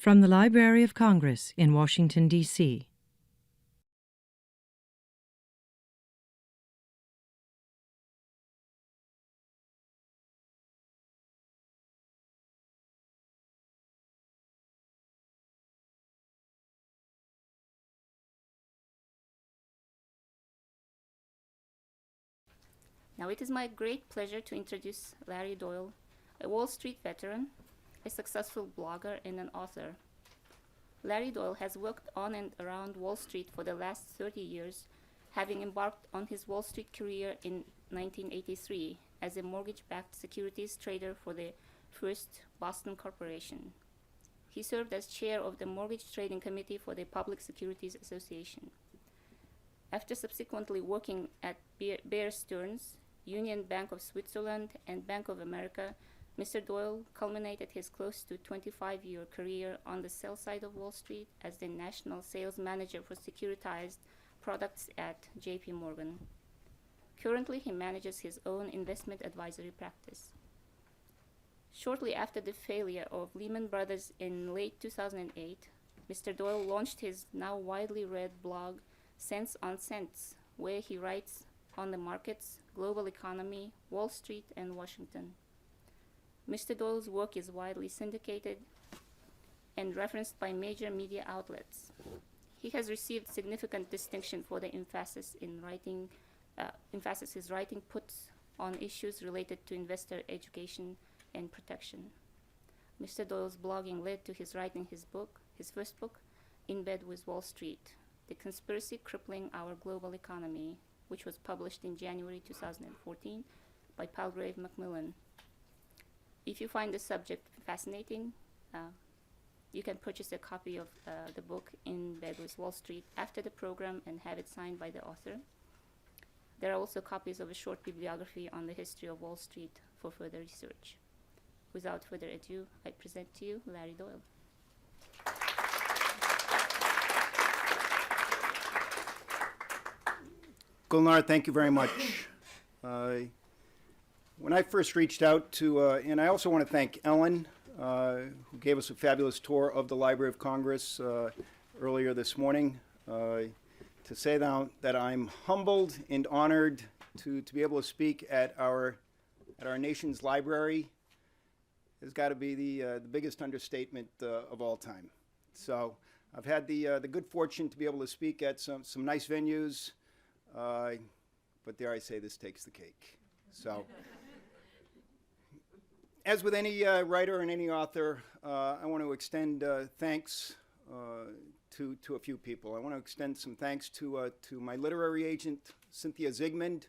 From the Library of Congress in Washington, D.C. Now it is my great pleasure to introduce Larry Doyle, a Wall Street veteran, a successful blogger, and an author. Larry Doyle has worked on and around Wall Street for the last 30 years, having embarked on his Wall Street career in 1983 as a mortgage-backed securities trader for the First Boston Corporation. He served as chair of the Mortgage Trading Committee for the Public Securities Association. After subsequently working at Bear Stearns, Union Bank of Switzerland, and Bank of America, Mr. Doyle culminated his close to 25-year career on the sell side of Wall Street as the national sales manager for securitized products at J.P. Morgan. Currently, he manages his own investment advisory practice. Shortly after the failure of Lehman Brothers in late 2008, Mr. Doyle launched his now widely read blog, Cents on Cents, where he writes on the markets, global economy, Wall Street, and Washington. Mr. Doyle's work is widely syndicated and referenced by major media outlets. He has received significant distinction for the emphasis his writing puts on issues related to investor education and protection. Mr. Doyle's blogging led to his writing his first book, In Bed with Wall Street, The Conspiracy Crippling Our Global Economy, which was published in January 2014 by Palgrave Macmillan. If you find the subject fascinating, you can purchase a copy of the book In Bed with Wall Street after the program and have it signed by the author. There are also copies of a short bibliography on the history of Wall Street for further research. Without further ado, I present to you Larry Doyle. Gulnar, thank you very much. When I first reached out to, and I also want to thank Ellen, who gave us a fabulous tour of the Library of Congress earlier this morning, to say that I'm humbled and honored to be able to speak at our nation's library has got to be the biggest understatement of all time. So I've had the good fortune to be able to speak at some nice venues. But dare I say, this takes the cake. So, as with any writer and any author, I want to extend thanks to a few people. I want to extend some thanks to my literary agent, Cynthia Zigmund.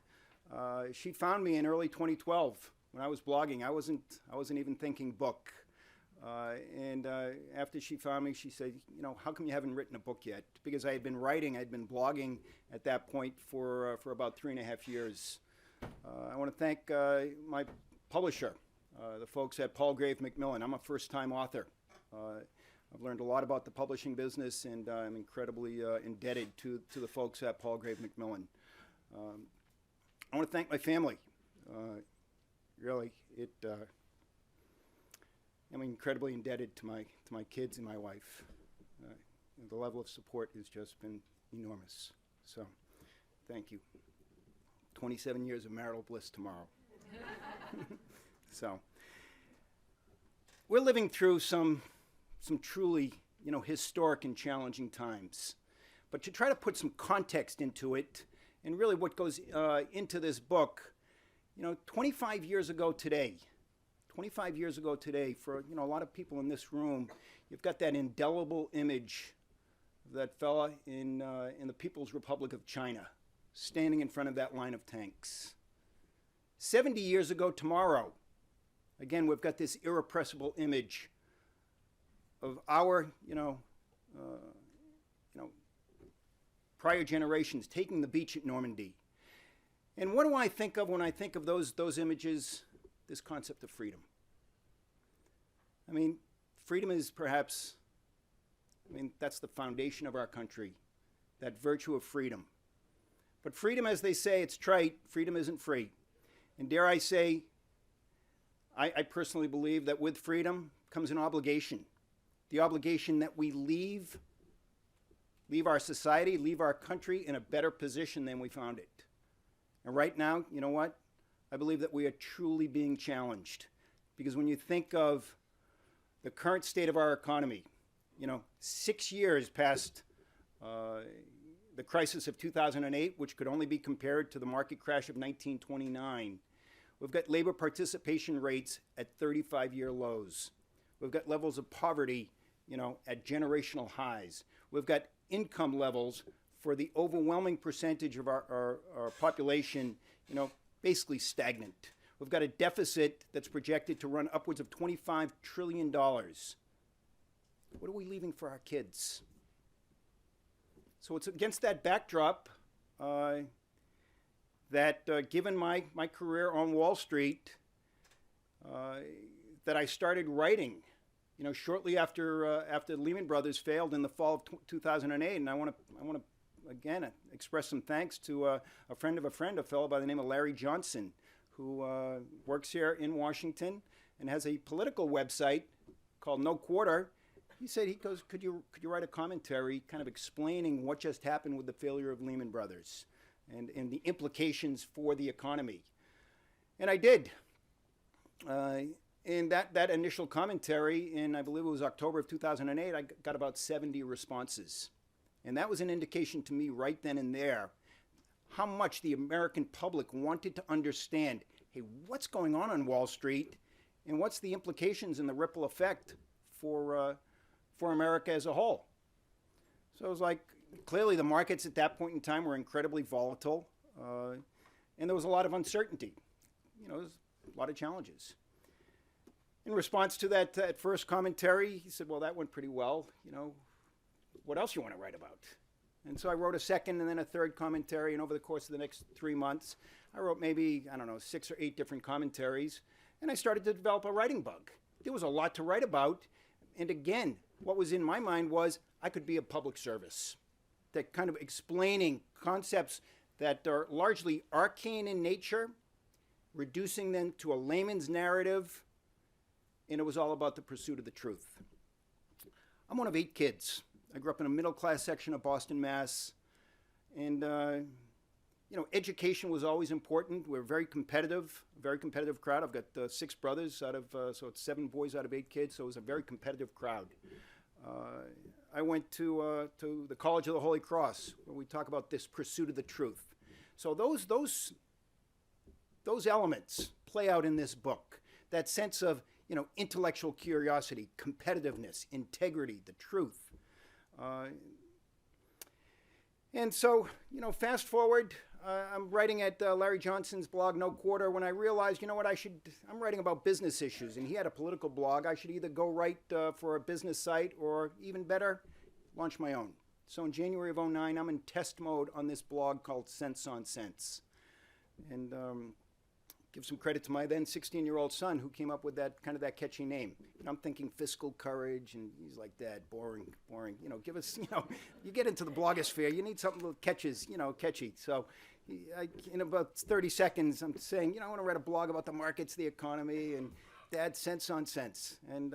She found me in early 2012 when I was blogging. I wasn't even thinking book. And after she found me, she said, how come you haven't written a book yet? Because I had been writing, I'd been blogging at that point for about 3.5 years. I want to thank my publisher, the folks at Palgrave Macmillan. I'm a first-time author. I've learned a lot about the publishing business, and I'm incredibly indebted to the folks at Palgrave Macmillan. I want to thank my family. Really, I'm incredibly indebted to my kids and my wife. The level of support has just been enormous. So, thank you. 27 years of marital bliss tomorrow. So, we're living through some truly, historic and challenging times. But to try to put some context into it, and really what goes into this book, 25 years ago today, for a lot of people in this room, you've got that indelible image of that fella in the People's Republic of China, standing in front of that line of tanks. 70 years ago tomorrow, again, we've got this irrepressible image of our, prior generations taking the beach at Normandy. And what do I think of when I think of those images? This concept of freedom. Freedom is perhaps, that's the foundation of our country, that virtue of freedom. But freedom, as they say, it's trite, freedom isn't free. And dare I say, I personally believe that with freedom comes an obligation. the obligation that we leave our society, leave our country in a better position than we found it. And right now, you know what? I believe that we are truly being challenged. Because when you think of the current state of our economy, 6 years past the crisis of 2008, which could only be compared to the market crash of 1929, we've got labor participation rates at 35-year lows. We've got levels of poverty, at generational highs. We've got income levels for the overwhelming percentage of our population, basically stagnant. We've got a deficit that's projected to run upwards of $25 trillion. What are we leaving for our kids? So it's against that backdrop that given my career on Wall Street, that I started writing, shortly after Lehman Brothers failed in the fall of 2008. And I want to again express some thanks to a friend of a friend, a fellow by the name of Larry Johnson, who works here in Washington and has a political website called No Quarter. He said, could you write a commentary kind of explaining what just happened with the failure of Lehman Brothers and the implications for the economy? And I did. In that initial commentary in, I believe it was October of 2008, I got about 70 responses. And that was an indication to me right then and there how much the American public wanted to understand, hey, what's going on Wall Street and what's the implications and the ripple effect for America as a whole. So it was like, clearly the markets at that point in time were incredibly volatile, and there was a lot of uncertainty. There was a lot of challenges. In response to that first commentary, he said, well, that went pretty well. What else you want to write about? And so I wrote a second and then a third commentary, and over the course of the next 3 months, I wrote maybe, 6 or 8 different commentaries, and I started to develop a writing bug. There was a lot to write about, and again, what was in my mind was I could be a public service, that kind of explaining concepts that are largely arcane in nature, reducing them to a layman's narrative, and it was all about the pursuit of the truth. I'm one of 8 kids. I grew up in a middle-class section of Boston, Mass. And, education was always important. We're a very competitive crowd. I've got 6 brothers out of, so it's 7 boys out of 8 kids, so it was a very competitive crowd. I went to the College of the Holy Cross, where we talk about this pursuit of the truth. So those elements play out in this book. That sense of, intellectual curiosity, competitiveness, integrity, the truth. And so, fast forward, I'm writing at Larry Johnson's blog, No Quarter, when I realized, I'm writing about business issues, and he had a political blog. I should either go write for a business site or, even better, launch my own. So in January of 2009, I'm in test mode on this blog called Sense on Sense. And give some credit to my then 16-year-old son who came up with that catchy name. I'm thinking fiscal courage, and he's like, Dad, boring. Give us, you get into the blogosphere, you need something that catches, catchy. So in about 30 seconds, I'm saying, I want to write a blog about the markets, the economy, and Dad, Sense on Sense. And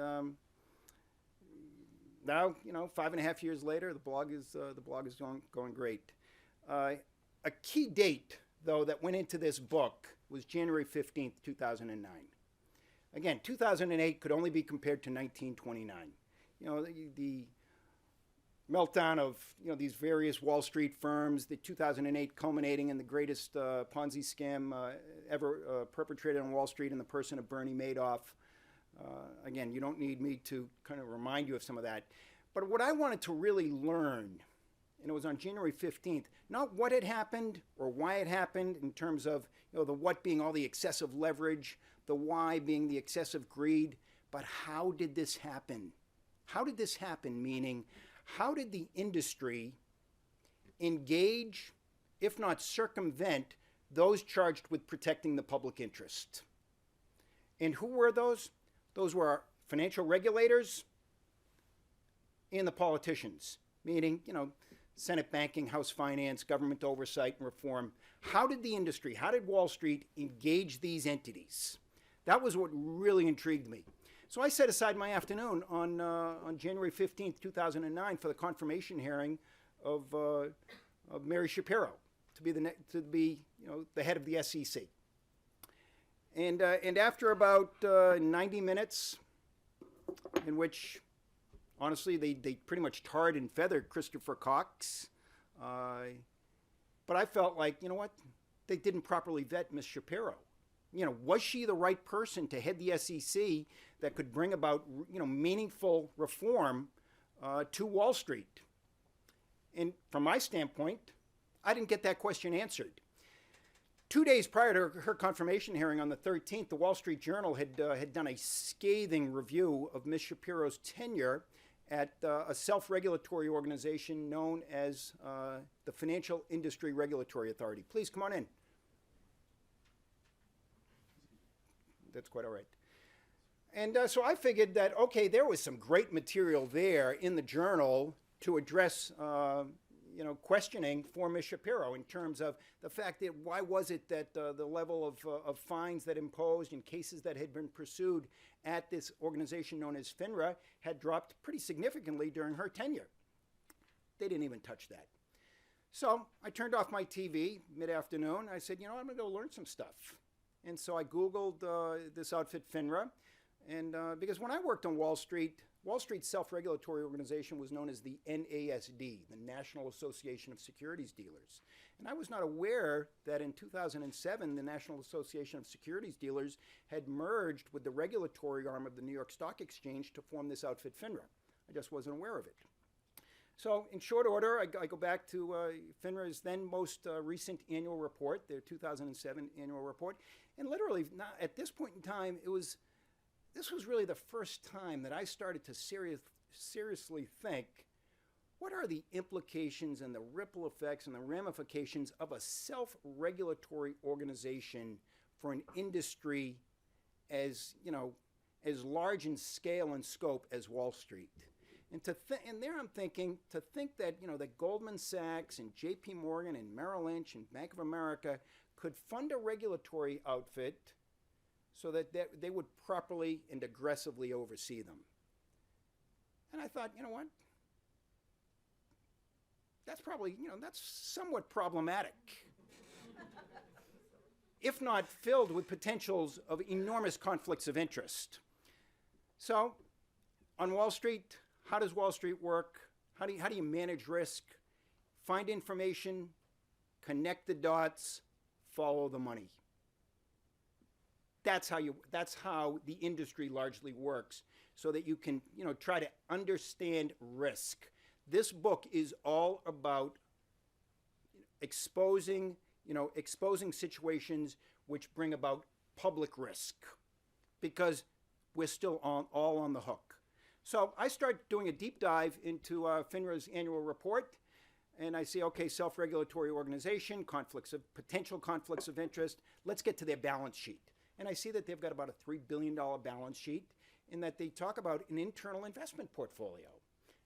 now, 5.5 years later, the blog is going great. A key date, though, that went into this book was January 15th, 2009. Again, 2008 could only be compared to 1929. The meltdown of, these various Wall Street firms, the 2008 culminating in the greatest Ponzi scam ever perpetrated on Wall Street in the person of Bernie Madoff. Again, you don't need me to kind of remind you of some of that. But what I wanted to really learn, and it was on January 15th, not what had happened or why it happened in terms of, the what being all the excessive leverage, the why being the excessive greed, but how did this happen? How did this happen? Meaning, how did the industry engage, if not circumvent, those charged with protecting the public interest? And who were those? Those were our financial regulators and the politicians, meaning, Senate banking, House finance, government oversight and reform. How did the industry, how did Wall Street engage these entities? That was what really intrigued me. So I set aside my afternoon on January 15th, 2009 for the confirmation hearing of Mary Shapiro to be the head of the SEC. And after about 90 minutes, in which, honestly, they pretty much tarred and feathered Christopher Cox, but I felt like, you know what, they didn't properly vet Ms. Shapiro. Was she the right person to head the SEC that could bring about, meaningful reform to Wall Street? And from my standpoint, I didn't get that question answered. 2 days prior to her confirmation hearing on the 13th, the Wall Street Journal had done a scathing review of Ms. Shapiro's tenure at a self-regulatory organization known as the Financial Industry Regulatory Authority. Please come on in. That's quite all right. And so I figured that, okay, there was some great material there in the journal to address questioning for Ms. Shapiro in terms of the fact that why was it that the level of fines that imposed in cases that had been pursued at this organization known as FINRA had dropped pretty significantly during her tenure. They didn't even touch that. So I turned off my TV mid-afternoon. I said, I'm going to go learn some stuff. And so I Googled this outfit FINRA. And because when I worked on Wall Street's self-regulatory organization was known as the NASD, the National Association of Securities Dealers. And I was not aware that in 2007, the National Association of Securities Dealers had merged with the regulatory arm of the New York Stock Exchange to form this outfit FINRA. I just wasn't aware of it. So in short order, I go back to FINRA's then most recent annual report, their 2007 annual report. And literally, at this point in time, this was really the first time that I started to seriously think, what are the implications and the ripple effects and the ramifications of a self-regulatory organization for an industry as large in scale and scope as Wall Street? And there I'm thinking, to think that, that Goldman Sachs and JP Morgan and Merrill Lynch and Bank of America could fund a regulatory outfit so that they would properly and aggressively oversee them. And I thought, what? That's probably, that's somewhat problematic. If not filled with potentials of enormous conflicts of interest. So, on Wall Street, how does Wall Street work? How do you manage risk? Find information, connect the dots, follow the money. That's how the industry largely works, so that you can, try to understand risk. This book is all about exposing situations which bring about public risk, because we're still all on the hook. So I start doing a deep dive into FINRA's annual report, and I see, okay, self-regulatory organization, potential conflicts of interest. Let's get to their balance sheet. And I see that they've got about a $3 billion balance sheet, and that they talk about an internal investment portfolio.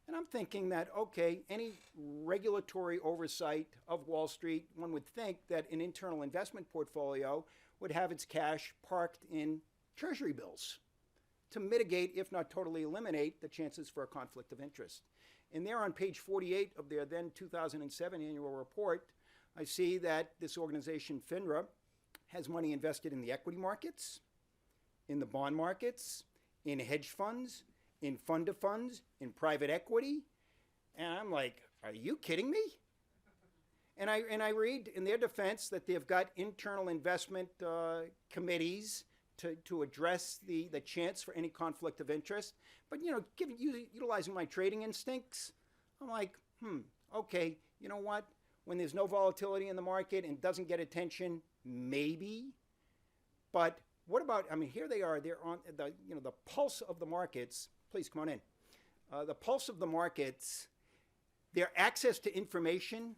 And I'm thinking that, okay, any regulatory oversight of Wall Street, one would think that an internal investment portfolio would have its cash parked in treasury bills to mitigate, if not totally eliminate, the chances for a conflict of interest. And there on page 48 of their then 2007 annual report, I see that this organization, FINRA, has money invested in the equity markets, in the bond markets, in hedge funds, in fund of funds, in private equity. And I'm like, are you kidding me? And I read in their defense that they've got internal investment committees to address the chance for any conflict of interest. But, utilizing my trading instincts, I'm like, okay, you know what? When there's no volatility in the market and doesn't get attention, maybe. But what about, here they are, they're on the pulse of the markets. Please come on in. The pulse of the markets, their access to information,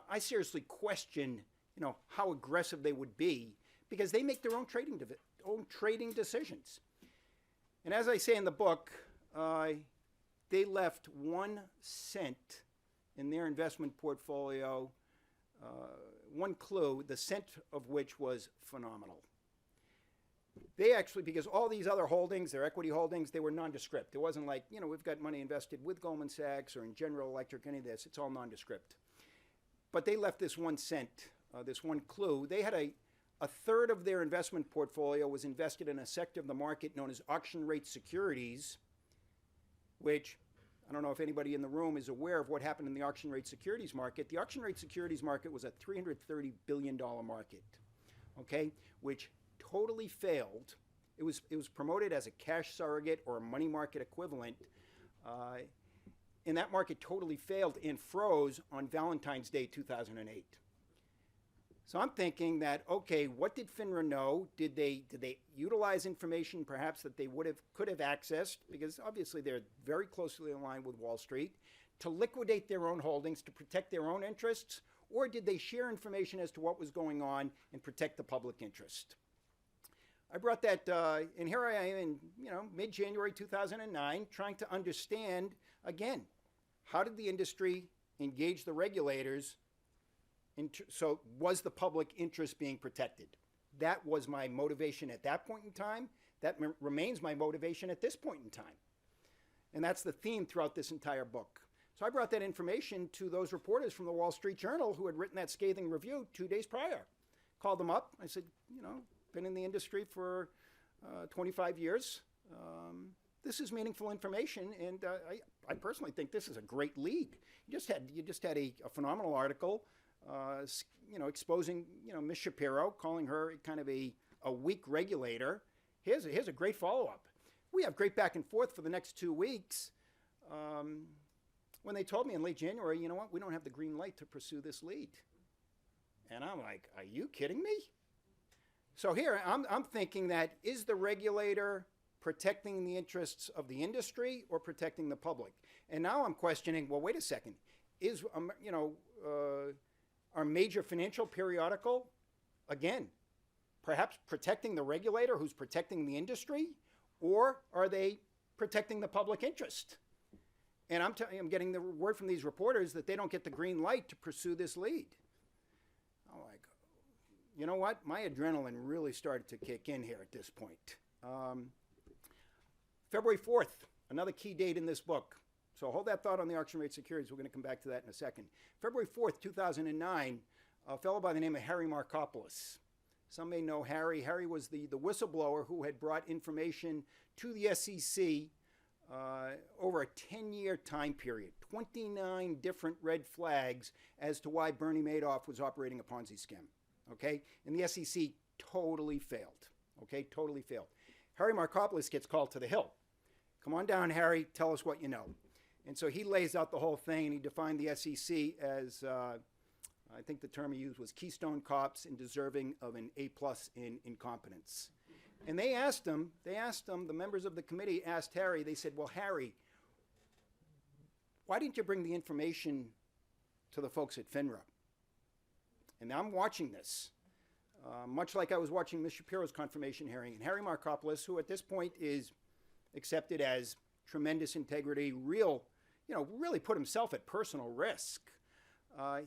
I seriously question, how aggressive they would be, because they make their own trading decisions. And as I say in the book, they left 1 cent in their investment portfolio, one clue, the cent of which was phenomenal. they actually, because all these other holdings, their equity holdings, they were nondescript. It wasn't like, we've got money invested with Goldman Sachs or in General Electric, any of this. It's all nondescript. But they left this one this one clue. They had a third of their investment portfolio was invested in a sector of the market known as auction rate securities, which I don't know if anybody in the room is aware of what happened in the auction rate securities market. The auction rate securities market was a $330 billion market, okay, which totally failed. It was promoted as a cash surrogate or a money market equivalent. And that market totally failed and froze on Valentine's Day 2008. So I'm thinking that, okay, what did FINRA know? Did they utilize information perhaps that they could have accessed, because obviously they're very closely aligned with Wall Street, to liquidate their own holdings, to protect their own interests, or did they share information as to what was going on and protect the public interest? I brought that, and here I am in mid-January 2009, trying to understand, again, how did the industry engage the regulators? So was the public interest being protected? That was my motivation at that point in time. That remains my motivation at this point in time. And that's the theme throughout this entire book. So I brought that information to those reporters from the Wall Street Journal who had written that scathing review 2 days prior. Called them up. I said, been in the industry for 25 years. This is meaningful information, and I personally think this is a great lead. You just had a phenomenal article, exposing Ms. Shapiro, calling her kind of a weak regulator. Here's a great follow-up. We have great back and forth for the next 2 weeks. When they told me in late January, you know what, we don't have the green light to pursue this lead. And I'm like, are you kidding me? So here, I'm thinking that, is the regulator protecting the interests of the industry or protecting the public? And now I'm questioning, well, wait a second. Is, our major financial periodical, again, perhaps protecting the regulator who's protecting the industry, or are they protecting the public interest? And I'm getting the word from these reporters that they don't get the green light to pursue this lead. I'm like, you know what? My adrenaline really started to kick in here at this point. February 4th, another key date in this book. So hold that thought on the auction rate securities. We're going to come back to that in a second. February 4th, 2009, a fellow by the name of Harry Markopoulos. Some may know Harry. Harry was the whistleblower who had brought information to the SEC over a 10-year time period, 29 different red flags as to why Bernie Madoff was operating a Ponzi scam, okay? And the SEC totally failed, okay? Totally failed. Harry Markopoulos gets called to the Hill. Come on down, Harry, tell us what you know. And so he lays out the whole thing, and he defined the SEC as, I think the term he used was Keystone Cops and deserving of an A+ in incompetence. And they asked him, the members of the committee asked Harry, they said, well, Harry, why didn't you bring the information to the folks at FINRA? And I'm watching this, much like I was watching Ms. Shapiro's confirmation hearing. And Harry Markopoulos, who at this point is accepted as tremendous integrity, really put himself at personal risk.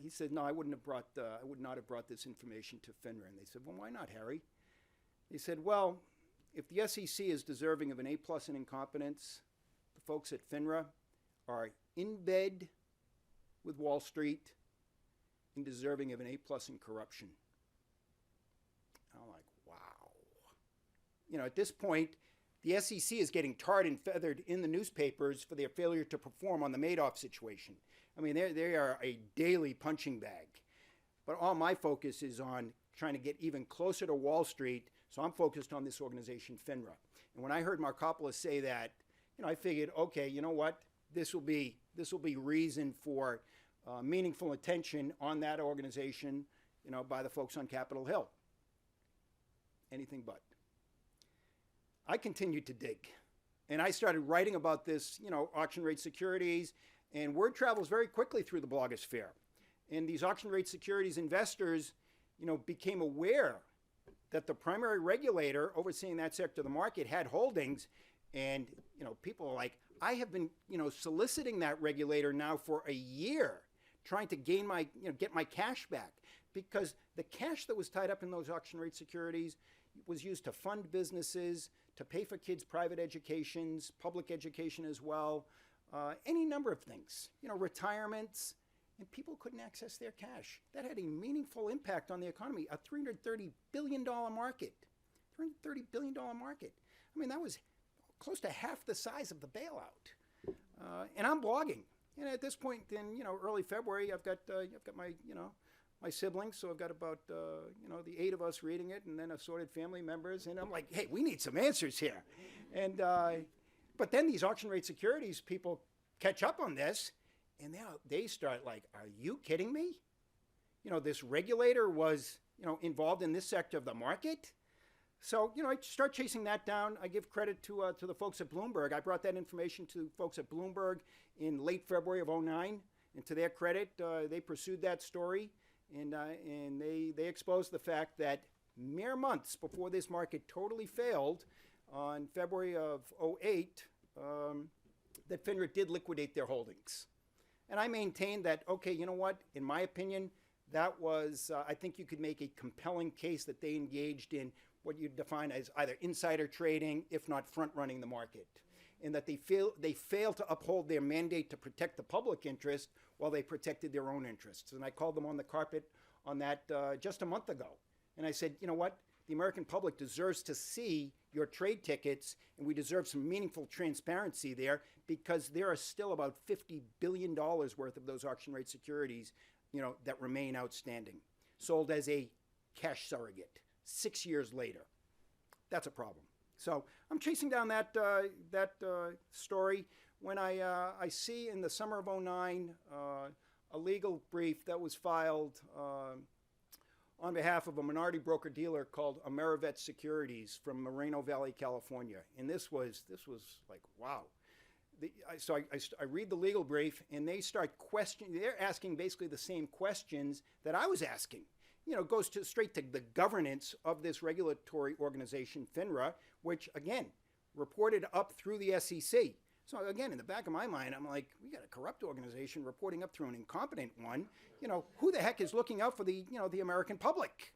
He said, no, I would not have brought this information to FINRA. And they said, well, why not, Harry? He said, well, if the SEC is deserving of an A+ in incompetence, the folks at FINRA are in bed with Wall Street and deserving of an A+ in corruption. I'm like, wow. At this point, the SEC is getting tarred and feathered in the newspapers for their failure to perform on the Madoff situation. I mean, they are a daily punching bag. But all my focus is on trying to get even closer to Wall Street, so I'm focused on this organization, FINRA. And when I heard Markopoulos say that, I figured, okay, you know what? This will be reason for meaningful attention on that organization, by the folks on Capitol Hill. Anything but. I continued to dig, and I started writing about this, auction rate securities, and word travels very quickly through the blogosphere. And these auction rate securities investors, became aware that the primary regulator overseeing that sector of the market had holdings, and, people are like, I have been, soliciting that regulator now for a year, trying to gain my, get my cash back, because the cash that was tied up in those auction rate securities, was used to fund businesses, to pay for kids' private educations, public education as well, any number of things, retirements, and people couldn't access their cash. That had a meaningful impact on the economy, a $330 billion market. $330 billion market. I mean, that was close to half the size of the bailout. And I'm blogging. And at this point in, early February, I've got my, my siblings, so I've got about, the 8 of us reading it, and then assorted family members, and I'm like, hey, we need some answers here. And, but then these auction rate securities people catch up on this, and they start like, are you kidding me? This regulator was, involved in this sector of the market. So, I start chasing that down. I give credit to the folks at Bloomberg. I brought that information to folks at Bloomberg in late February of '09. And to their credit, they pursued that story. And they exposed the fact that mere months before this market totally failed, on February of '08, that FINRA did liquidate their holdings. And I maintain that, okay, you know what? In my opinion, that was, I think you could make a compelling case that they engaged in what you define as either insider trading, if not front-running the market, and that they failed to uphold their mandate to protect the public interest while they protected their own interests. And I called them on the carpet on that just a month ago. And I said, you know what? The American public deserves to see your trade tickets, and we deserve some meaningful transparency there, because there are still about $50 billion worth of those auction rate securities, that remain outstanding, sold as a cash surrogate 6 years later. That's a problem. So I'm chasing down that story when I see in the summer of '09 a legal brief that was filed on behalf of a minority broker-dealer called Amerivet Securities from Moreno Valley, California. And this was like, wow. So I read the legal brief, and they start questioning. They're asking basically the same questions that I was asking. Goes straight to the governance of this regulatory organization, FINRA, which, again, reported up through the SEC. So, again, in the back of my mind, I'm like, we got a corrupt organization reporting up through an incompetent one. Who the heck is looking out for the American public?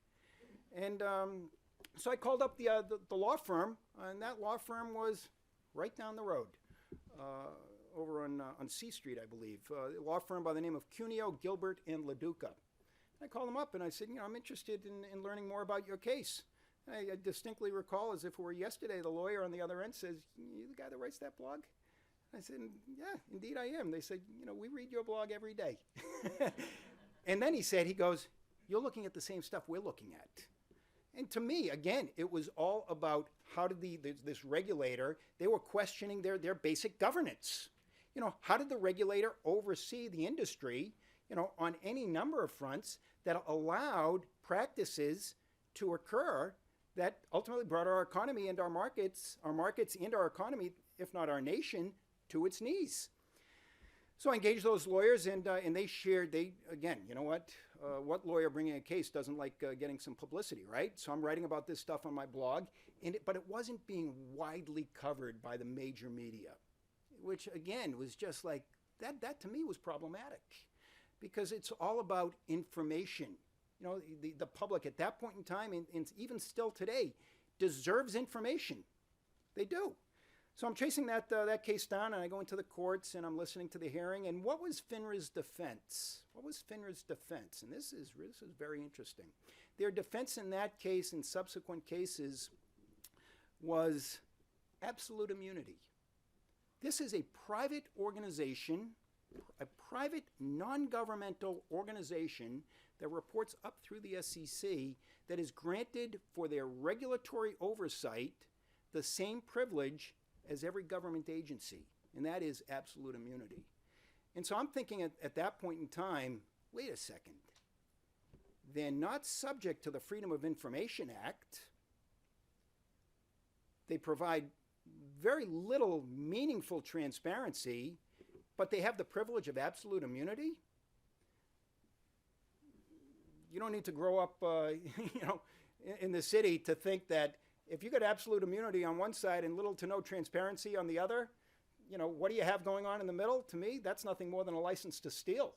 And so I called up the law firm, and that law firm was right down the road, over on C Street, I believe. A law firm by the name of Cuneo, Gilbert, and LaDuca. I called them up and I said, I'm interested in learning more about your case. I distinctly recall, as if it were yesterday, the lawyer on the other end says, you the guy that writes that blog? I said, yeah, indeed I am. They said, we read your blog every day. And then he goes, you're looking at the same stuff we're looking at. And to me, again, it was all about how did this regulator, they were questioning their basic governance. How did the regulator oversee the industry, on any number of fronts that allowed practices to occur that ultimately brought our economy and our markets and our economy, if not our nation, to its knees. So I engaged those lawyers, and they shared, again, what lawyer bringing a case doesn't like getting some publicity, right? So I'm writing about this stuff on my blog, but it wasn't being widely covered by the major media, which, again, was just like, that to me was problematic. Because it's all about information. The public at that point in time, and even still today, deserves information. They do. So I'm chasing that case down, and I go into the courts, and I'm listening to the hearing. And what was FINRA's defense? And this is very interesting. Their defense in that case and subsequent cases was absolute immunity. This is a private organization, a private non-governmental organization that reports up through the SEC that is granted for their regulatory oversight the same privilege as every government agency, and that is absolute immunity. And so I'm thinking at that point in time, wait a second, they're not subject to the Freedom of Information Act. They provide very little meaningful transparency, but they have the privilege of absolute immunity? You don't need to grow up, in the city to think that if you got absolute immunity on one side and little to no transparency on the other, what do you have going on in the middle? To me, that's nothing more than a license to steal.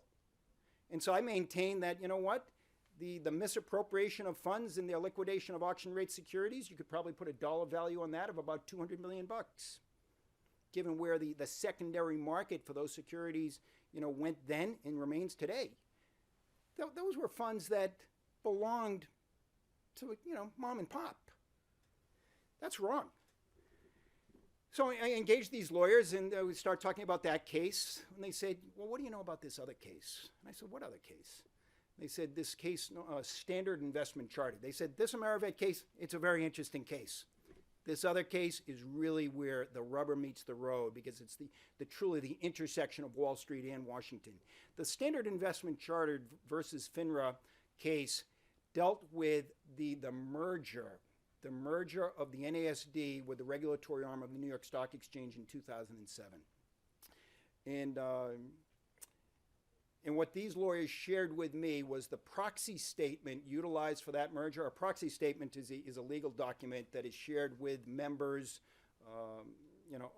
And so I maintain that, the misappropriation of funds in their liquidation of auction rate securities, you could probably put a dollar value on that of about 200 million bucks, given where the secondary market for those securities, went then and remains today. Those were funds that belonged to, mom and pop. That's wrong. So I engaged these lawyers, and we start talking about that case. And they said, well, what do you know about this other case? And I said, what other case? They said, this case, Standard Investment Charter. They said, this Amerivet case, it's a very interesting case. This other case is really where the rubber meets the road, because it's truly the intersection of Wall Street and Washington. The Standard Investment Charter versus FINRA case dealt with the merger of the NASD with the regulatory arm of the New York Stock Exchange in 2007. And what these lawyers shared with me was the proxy statement utilized for that merger. A proxy statement is a legal document that is shared with members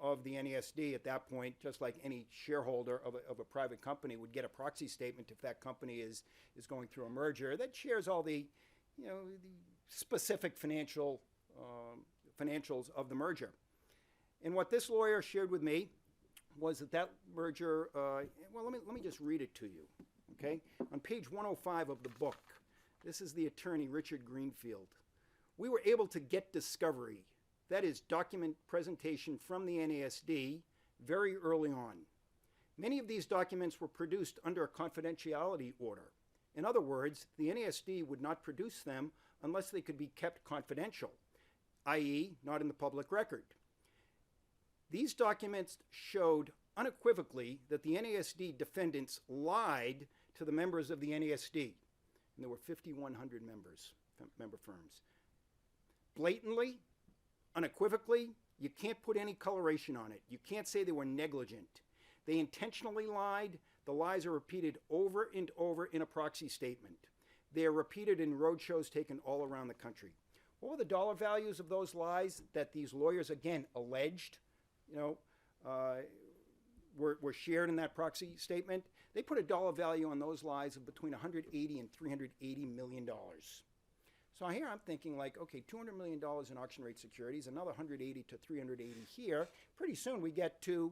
of the NASD at that point, just like any shareholder of a private company would get a proxy statement if that company is going through a merger that shares all the specific financials of the merger. And what this lawyer shared with me was that merger, well, let me just read it to you, okay? On page 105 of the book, this is the attorney, Richard Greenfield. We were able to get discovery, that is document presentation from the NASD, very early on. Many of these documents were produced under a confidentiality order. In other words, the NASD would not produce them unless they could be kept confidential, i.e., not in the public record. These documents showed unequivocally that the NASD defendants lied to the members of the NASD, and there were 5,100 member firms. Blatantly, unequivocally, you can't put any coloration on it. You can't say they were negligent. They intentionally lied. The lies are repeated over and over in a proxy statement. They are repeated in roadshows taken all around the country. What were the dollar values of those lies that these lawyers, again, alleged, were shared in that proxy statement? They put a dollar value on those lies of between 180 and $380 million. So here I'm thinking like, okay, $200 million in auction rate securities, another 180 to 380 here. Pretty soon we get to,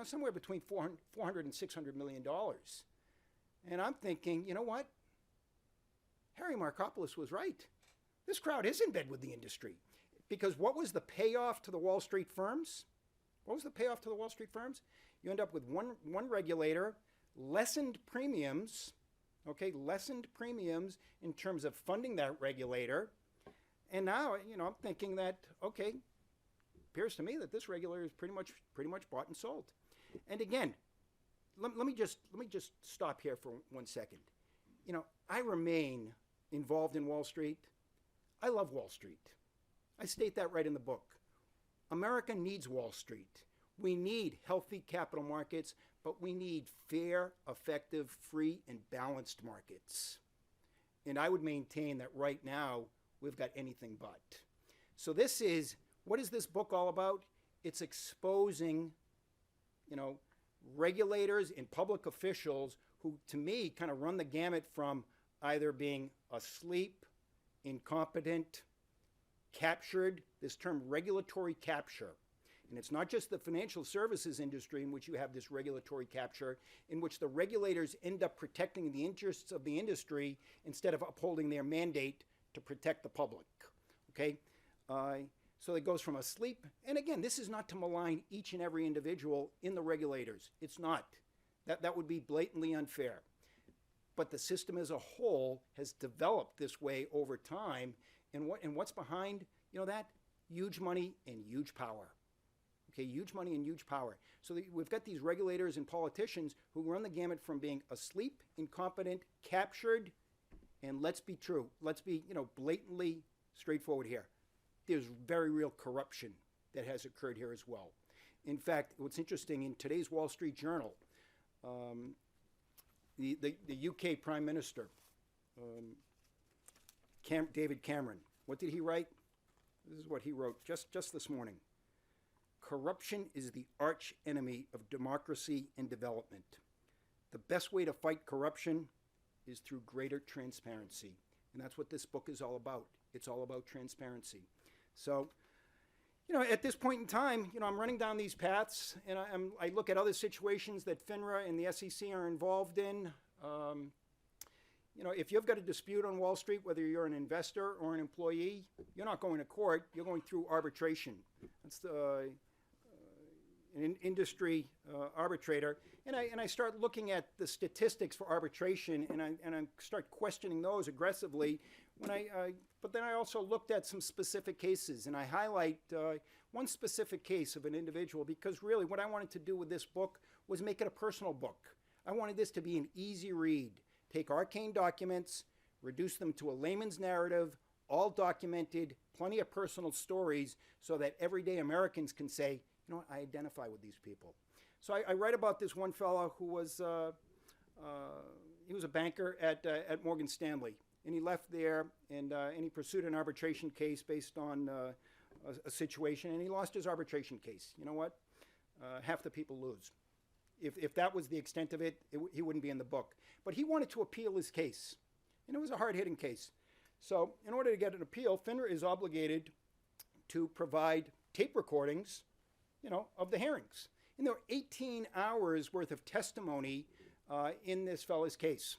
somewhere between 400 and $600 million. And I'm thinking, you know what? Harry Markopoulos was right. This crowd is in bed with the industry. Because what was the payoff to the Wall Street firms? What was the payoff to the Wall Street firms? You end up with one regulator, lessened premiums, okay, lessened premiums in terms of funding that regulator. And now, I'm thinking that, okay, appears to me that this regulator is pretty much bought and sold. And again, let me just stop here for 1 second. I remain involved in Wall Street. I love Wall Street. I state that right in the book. America needs Wall Street. We need healthy capital markets, but we need fair, effective, free, and balanced markets. And I would maintain that right now we've got anything but. So what is this book all about? It's exposing, regulators and public officials who, to me, kind of run the gamut from either being asleep, incompetent, captured, this term regulatory capture. And it's not just the financial services industry in which you have this regulatory capture, in which the regulators end up protecting the interests of the industry instead of upholding their mandate to protect the public, okay? So it goes from asleep, and again, this is not to malign each and every individual in the regulators. It's not. That would be blatantly unfair. But the system as a whole has developed this way over time, and what's behind that? Huge money and huge power. Okay, huge money and huge power. So we've got these regulators and politicians who run the gamut from being asleep, incompetent, captured, and let's be true. Let's be, blatantly straightforward here. There's very real corruption that has occurred here as well. In fact, what's interesting, in today's Wall Street Journal, the UK Prime Minister, David Cameron, what did he write? This is what he wrote just this morning. Corruption is the arch enemy of democracy and development. The best way to fight corruption is through greater transparency. And that's what this book is all about. It's all about transparency. So, at this point in time, I'm running down these paths, and I look at other situations that FINRA and the SEC are involved in. If you've got a dispute on Wall Street, whether you're an investor or an employee, you're not going to court, you're going through arbitration. That's an industry arbitrator. And I start looking at the statistics for arbitration, and I start questioning those aggressively. But then I also looked at some specific cases, and I highlight one specific case of an individual, because really what I wanted to do with this book was make it a personal book. I wanted this to be an easy read. Take arcane documents, reduce them to a layman's narrative, all documented, plenty of personal stories, so that everyday Americans can say, I identify with these people. So I write about this one fellow who was, he was a banker at Morgan Stanley. And he left there, and he pursued an arbitration case based on a situation, and he lost his arbitration case. You know what? Half the people lose. If that was the extent of it, he wouldn't be in the book. But he wanted to appeal his case, and it was a hard-hitting case. So in order to get an appeal, FINRA is obligated to provide tape recordings, of the hearings. And there were 18 hours worth of testimony in this fellow's case.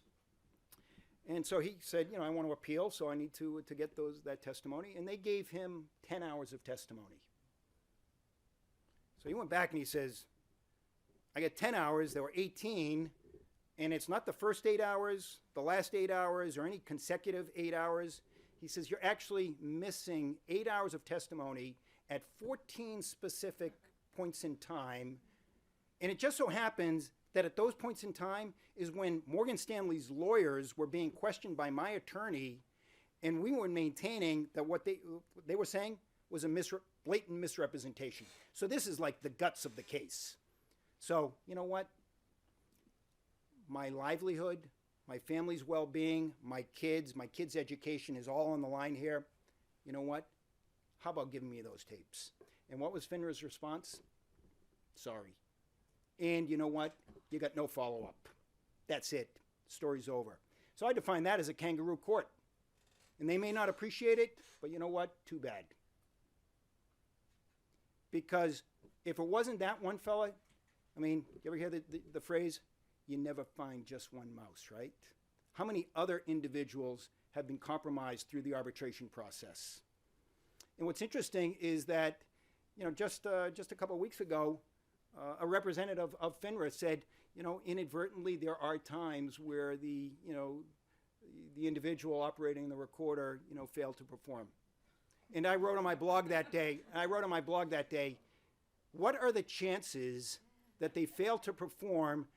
And so he said, I want to appeal, so I need to get that testimony. And they gave him 10 hours of testimony. So he went back and he says, I get 10 hours, there were 18, and it's not the first 8 hours, the last 8 hours, or any consecutive 8 hours. He says, you're actually missing 8 hours of testimony at 14 specific points in time. And it just so happens that at those points in time is when Morgan Stanley's lawyers were being questioned by my attorney, and we were maintaining that what they were saying was a blatant misrepresentation. So this is like the guts of the case. So, you know what? My livelihood, my family's well-being, my kids' education is all on the line here. You know what? How about giving me those tapes? And what was FINRA's response? Sorry. And you know what? You got no follow-up. That's it. Story's over. So I define that as a kangaroo court. And they may not appreciate it, but you know what? Too bad. Because if it wasn't that one fella, you ever hear the phrase, you never find just one mouse, right? How many other individuals have been compromised through the arbitration process? And what's interesting is that, just a couple of weeks ago, a representative of FINRA said, inadvertently there are times where the individual operating the recorder, failed to perform. And I wrote on my blog that day, what are the chances that they failed to perform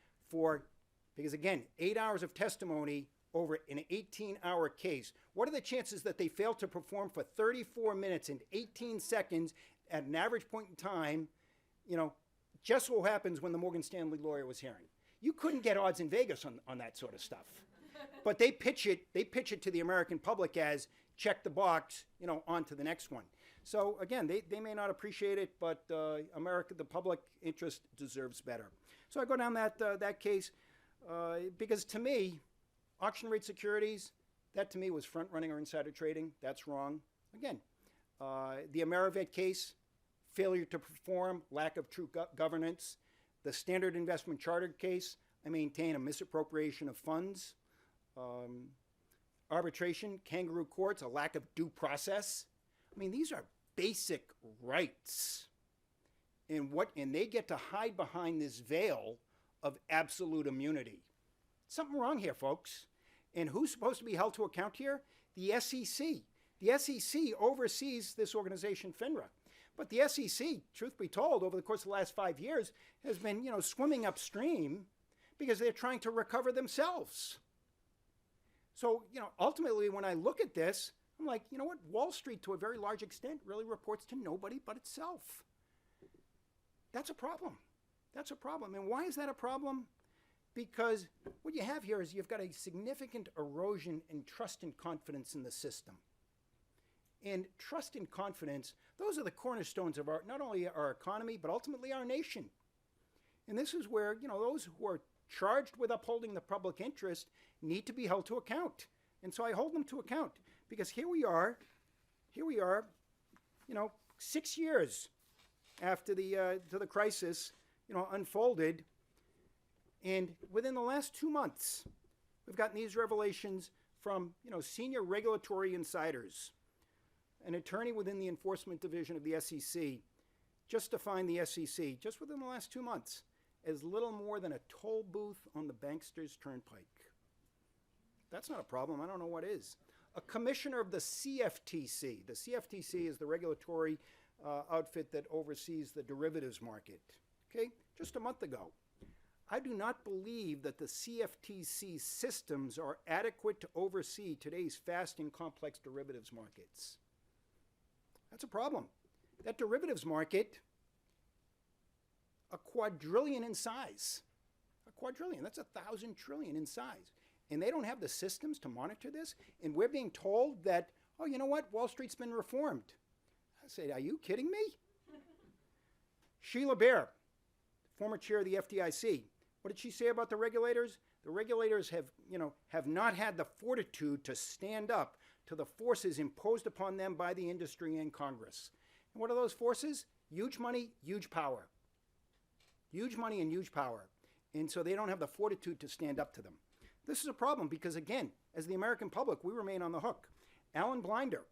because again, 8 hours of testimony over an 18-hour case. What are the chances that they failed to perform for 34 minutes and 18 seconds at an average point in time, just so happens when the Morgan Stanley lawyer was hearing? You couldn't get odds in Vegas on that sort of stuff. But they pitch it to the American public as check the box, on to the next one. So again, they may not appreciate it, but America, the public interest deserves better. So I go down that case because to me, auction rate securities, that to me was front running or insider trading. That's wrong. Again, the Amerivet case, failure to perform, lack of true governance. The Standard Investment Charter case, I maintain a misappropriation of funds. Arbitration, kangaroo courts, a lack of due process. These are basic rights. And they get to hide behind this veil of absolute immunity. Something wrong here, folks. And who's supposed to be held to account here? The SEC. The SEC oversees this organization, FINRA. But the SEC, truth be told, over the course of the last 5 years, has been, swimming upstream because they're trying to recover themselves. So, ultimately, when I look at this, I'm like, you know what? Wall Street, to a very large extent, really reports to nobody but itself. That's a problem. That's a problem. And why is that a problem? Because what you have here is you've got a significant erosion in trust and confidence in the system. And trust and confidence, those are the cornerstones of not only our economy, but ultimately our nation. And this is where, those who are charged with upholding the public interest need to be held to account. And so I hold them to account because here we are, 6 years after the crisis, unfolded. And within the last 2 months, we've gotten these revelations from, senior regulatory insiders. An attorney within the enforcement division of the SEC just defined the SEC, just within the last 2 months, as little more than a toll booth on the bankster's turnpike. That's not a problem. I don't know what is. A commissioner of the CFTC. The CFTC is the regulatory outfit that oversees the derivatives market. Okay, just a month ago. I do not believe that the CFTC systems are adequate to oversee today's fast and complex derivatives markets. That's a problem. That derivatives market, a quadrillion in size. A quadrillion, that's 1,000 trillion in size. And they don't have the systems to monitor this. And we're being told that, oh, you know what, Wall Street's been reformed. I say, are you kidding me? Sheila Bair, former chair of the FDIC, what did she say about the regulators? The regulators have not had the fortitude to stand up to the forces imposed upon them by the industry and Congress. And what are those forces? Huge money, huge power. Huge money and huge power. And so they don't have the fortitude to stand up to them. This is a problem because, again, as the American public, we remain on the hook. Alan Blinder,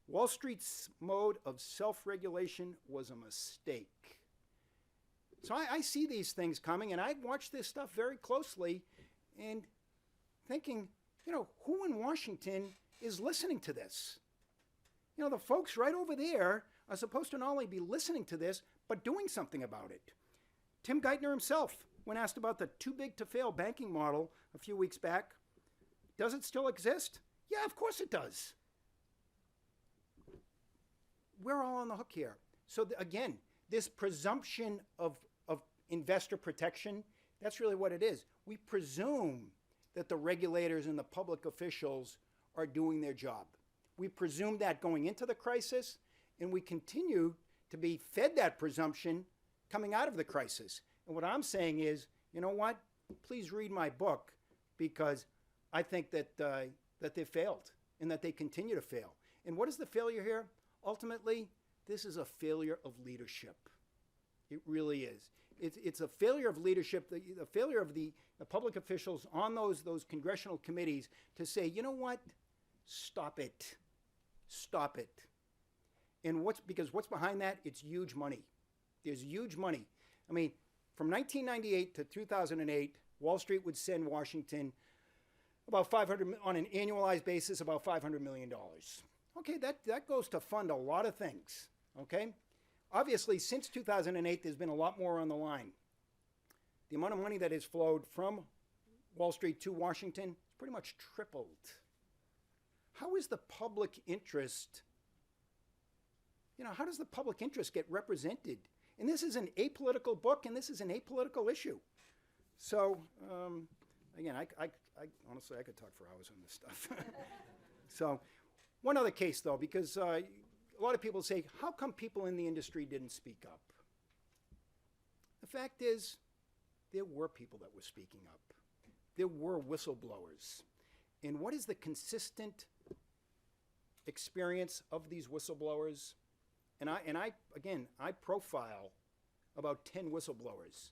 Wall Street's mode of self-regulation was a mistake. So I see these things coming, and I watch this stuff very closely and thinking, who in Washington is listening to this? The folks right over there are supposed to not only be listening to this, but doing something about it. Tim Geithner himself, when asked about the too-big-to-fail banking model a few weeks back, does it still exist? Yeah, of course it does. We're all on the hook here. So again, this presumption of investor protection, that's really what it is. We presume that the regulators and the public officials are doing their job. We presume that going into the crisis, and we continue to be fed that presumption coming out of the crisis. And what I'm saying is, you know what? Please read my book because I think that they failed and that they continue to fail. And what is the failure here? Ultimately, this is a failure of leadership. It really is. It's a failure of leadership, the failure of the public officials on those congressional committees to say, you know what? Stop it. Stop it. And what's behind that? It's huge money. There's huge money. I mean, from 1998 to 2008, Wall Street would send Washington about on an annualized basis, about $500 million. Okay, that goes to fund a lot of things, okay? Obviously, since 2008, there's been a lot more on the line. The amount of money that has flowed from Wall Street to Washington has pretty much tripled. How is the public interest, how does the public interest get represented? And this is an apolitical book, and this is an apolitical issue. So, again, I honestly, I could talk for hours on this stuff. So, one other case, though, because a lot of people say, how come people in the industry didn't speak up? The fact is, there were people that were speaking up. There were whistleblowers. And what is the consistent experience of these whistleblowers? And I profile about 10 whistleblowers.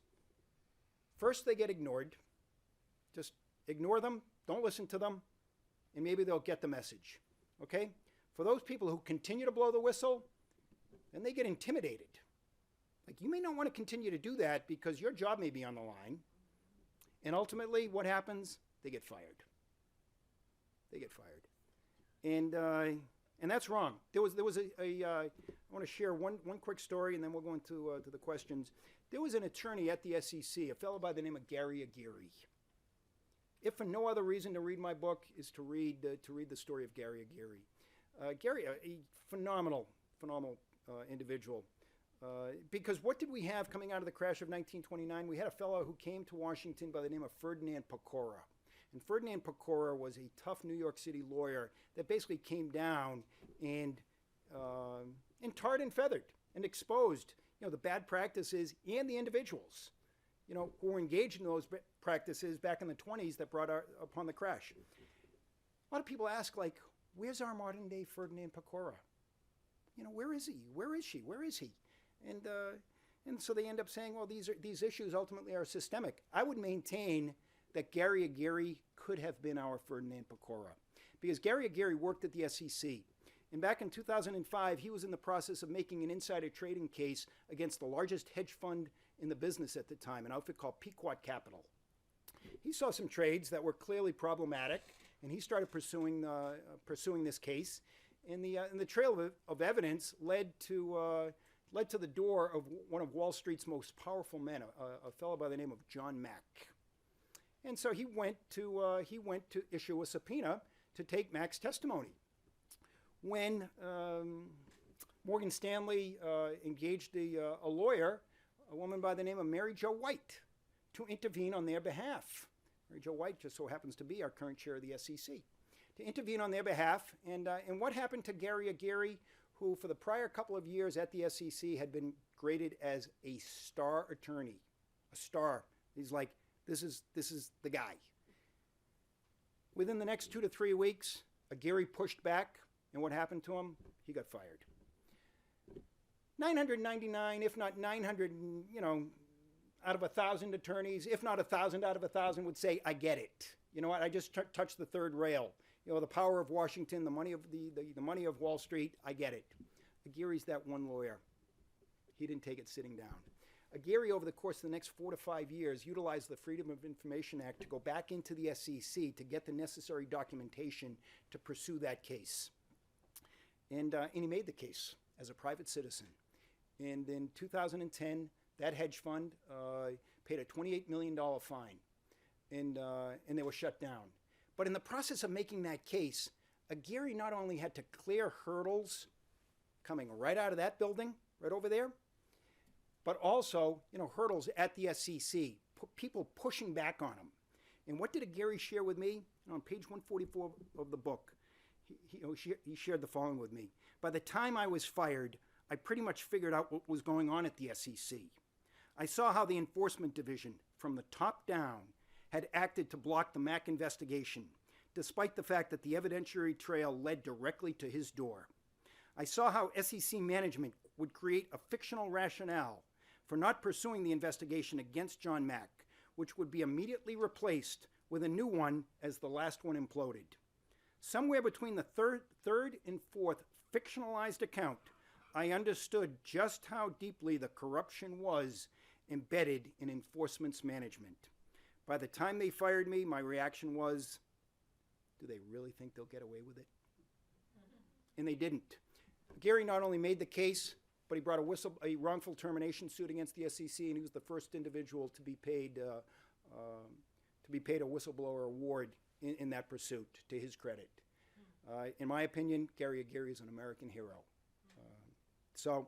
First, they get ignored. Just ignore them, don't listen to them, and maybe they'll get the message, okay? For those people who continue to blow the whistle, then they get intimidated. Like, you may not want to continue to do that because your job may be on the line. And ultimately, what happens? They get fired. They get fired. And that's wrong. There was I want to share one quick story, and then we'll go into to the questions. There was an attorney at the SEC, a fellow by the name of Gary Aguirre. If for no other reason to read my book is to read the story of Gary Aguirre. Gary, a phenomenal individual. Because what did we have coming out of the crash of 1929? We had a fellow who came to Washington by the name of Ferdinand Pecora. And Ferdinand Pecora was a tough New York City lawyer that basically came down and tarred and feathered and exposed, the bad practices and the individuals, who were engaged in those practices back in the 20s that brought upon the crash. lot of people ask, like, where's our modern day Ferdinand Pecora? Where is he? Where is she? Where is he? And so they end up saying, well, these issues ultimately are systemic. I would maintain that Gary Aguirre could have been our Ferdinand Pecora, because Gary Aguirre worked at the SEC. And back in 2005, he was in the process of making an insider trading case against the largest hedge fund in the business at the time, an outfit called Pequot Capital. He saw some trades that were clearly problematic, and he started pursuing this case. And the trail of evidence led to the door of one of Wall Street's most powerful men, a fellow by the name of John Mack. And so he went to issue a subpoena to take Mack's testimony. When Morgan Stanley engaged a lawyer, a woman by the name of Mary Jo White, to intervene on their behalf. Mary Jo White just so happens to be our current chair of the SEC. To intervene on their behalf. And what happened to Gary Aguirre, who for the prior couple of years at the SEC had been graded as a star attorney? A star. He's like, this is the guy. Within the next 2 to 3 weeks, Aguirre pushed back. And what happened to him? He got fired. 999, if not 900, out of 1,000 attorneys, if not 1,000 out of 1,000 would say, I get it. You know what? I just touched the third rail. The power of Washington, the money of the money of Wall Street, I get it. Aguirre's that one lawyer. He didn't take it sitting down. Aguirre, over the course of the next 4 to 5 years, utilized the Freedom of Information Act to go back into the SEC to get the necessary documentation to pursue that case. And he made the case as a private citizen. And in 2010, that hedge fund paid a $28 million fine, and they were shut down. But in the process of making that case, Aguirre not only had to clear hurdles coming right out of that building, right over there, but also, hurdles at the SEC, people pushing back on him. And what did Aguirre share with me? On page 144 of the book, he shared the following with me. By the time I was fired, I pretty much figured out what was going on at the SEC. I saw how the enforcement division, from the top down, had acted to block the Mack investigation, despite the fact that the evidentiary trail led directly to his door. I saw how SEC management would create a fictional rationale for not pursuing the investigation against John Mack, which would be immediately replaced with a new one as the last one imploded. Somewhere between the third and fourth fictionalized account, I understood just how deeply the corruption was embedded in enforcement's management. By the time they fired me, my reaction was, do they really think they'll get away with it? And they didn't. Gary not only made the case, but he brought a wrongful termination suit against the SEC, and he was the first individual to be paid a whistleblower award in that pursuit, to his credit. In my opinion, Gary Aguirre is an American hero. So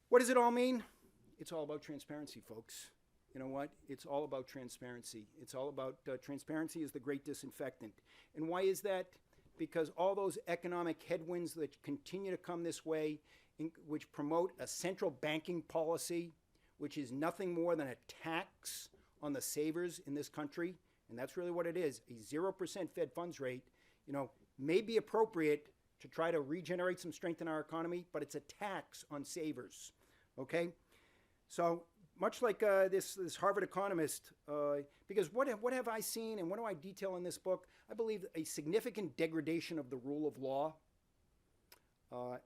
what does it all mean? It's all about transparency, folks. You know what? It's all about transparency. It's all about transparency is the great disinfectant. And why is that? Because all those economic headwinds that continue to come this way, which promote a central banking policy, which is nothing more than a tax on the savers in this country, and that's really what it is, a 0% Fed funds rate, may be appropriate to try to regenerate some strength in our economy, but it's a tax on savers, okay? So much like this Harvard economist, because what have I seen and what do I detail in this book? I believe a significant degradation of the rule of law,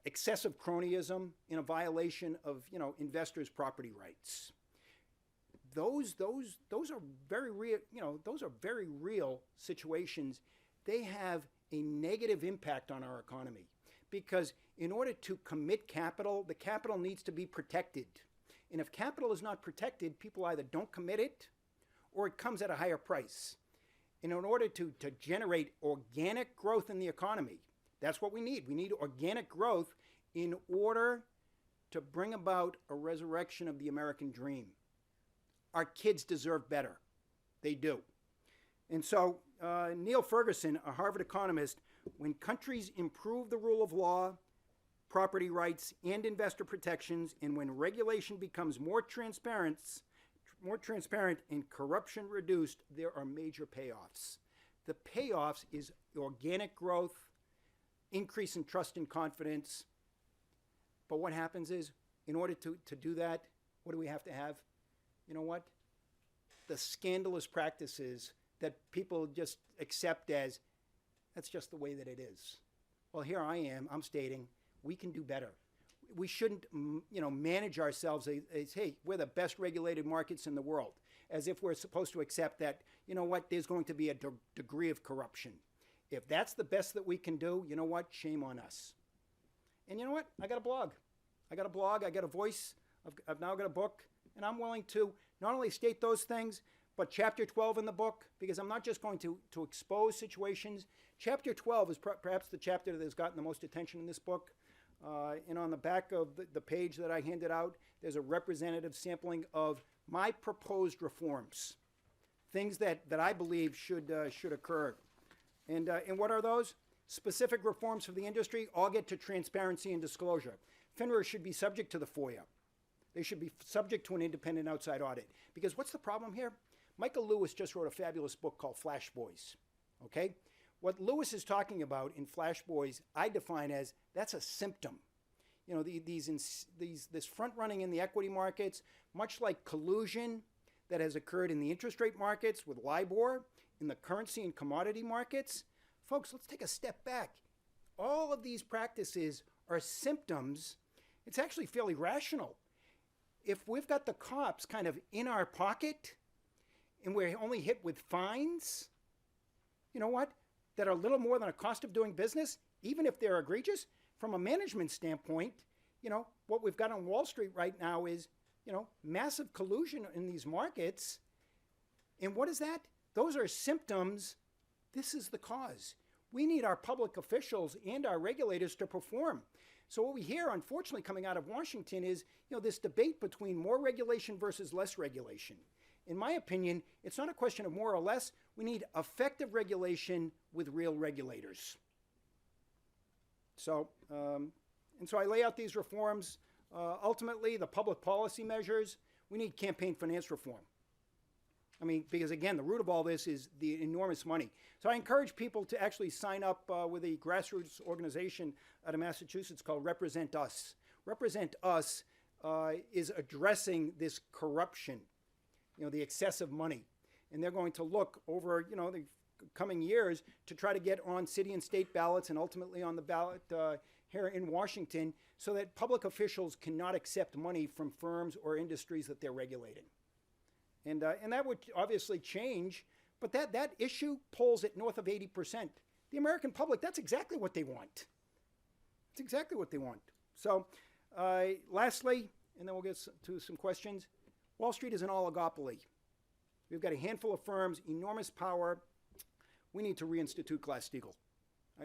excessive cronyism in a violation of investors' property rights. Those are very real. Those are very real situations. They have a negative impact on our economy because in order to commit capital, the capital needs to be protected. And if capital is not protected, people either don't commit it or it comes at a higher price. And in order to generate organic growth in the economy, that's what we need. We need organic growth in order to bring about a resurrection of the American dream. Our kids deserve better. They do. And so Neil Ferguson, a Harvard economist, when countries improve the rule of law, property rights, and investor protections, and when regulation becomes more transparent and corruption reduced, there are major payoffs. The payoffs is organic growth, increase in trust and confidence. But what happens is, in order to do that, what do we have to have? You know what? The scandalous practices that people just accept as, that's just the way that it is. Well, here I am, I'm stating, we can do better. We shouldn't, manage ourselves as, hey, we're the best regulated markets in the world, as if we're supposed to accept that, you know what, there's going to be a degree of corruption. If that's the best that we can do, you know what, shame on us. And you know what, I got a blog, I got a voice, I've now got a book, and I'm willing to not only state those things, but chapter 12 in the book, because I'm not just going to expose situations. Chapter 12 is perhaps the chapter that has gotten the most attention in this book. And on the back of the page that I handed out, there's a representative sampling of my proposed reforms, things that I believe should occur. And what are those? Specific reforms for the industry all get to transparency and disclosure. FINRA should be subject to the FOIA. They should be subject to an independent outside audit. Because what's the problem here? Michael Lewis just wrote a fabulous book called Flash Boys, okay? What Lewis is talking about in Flash Boys, I define as, that's a symptom. You know, this front running in the equity markets, much like collusion that has occurred in the interest rate markets with LIBOR, in the currency and commodity markets. Folks, let's take a step back. All of these practices are symptoms. It's actually fairly rational. If we've got the cops kind of in our pocket and we're only hit with fines, you know what, that are a little more than a cost of doing business, even if they're egregious, from a management standpoint, you know, what we've got on Wall Street right now is, you know, massive collusion in these markets. And what is that? Those are symptoms. This is the cause. We need our public officials and our regulators to perform. So what we hear, unfortunately, coming out of Washington is, you know, this debate between more regulation versus less regulation. In my opinion, it's not a question of more or less. We need effective regulation with real regulators. So, so I lay out these reforms. Ultimately, the public policy measures, we need campaign finance reform. I mean, because again, the root of all this is the enormous money. So I encourage people to actually sign up with a grassroots organization out of Massachusetts called Represent Us. Represent Us is addressing this corruption, you know, the excessive money. And they're going to look over, you know, the coming years to try to get on city and state ballots and ultimately on the ballot here in Washington so that public officials cannot accept money from firms or industries that they're regulating. And that would obviously change, but that issue polls at north of 80%. The American public, that's exactly what they want. It's exactly what they want. So lastly, and then we'll get to some questions, Wall Street is an oligopoly. We've got a handful of firms, enormous power. We need to reinstitute Glass-Steagall.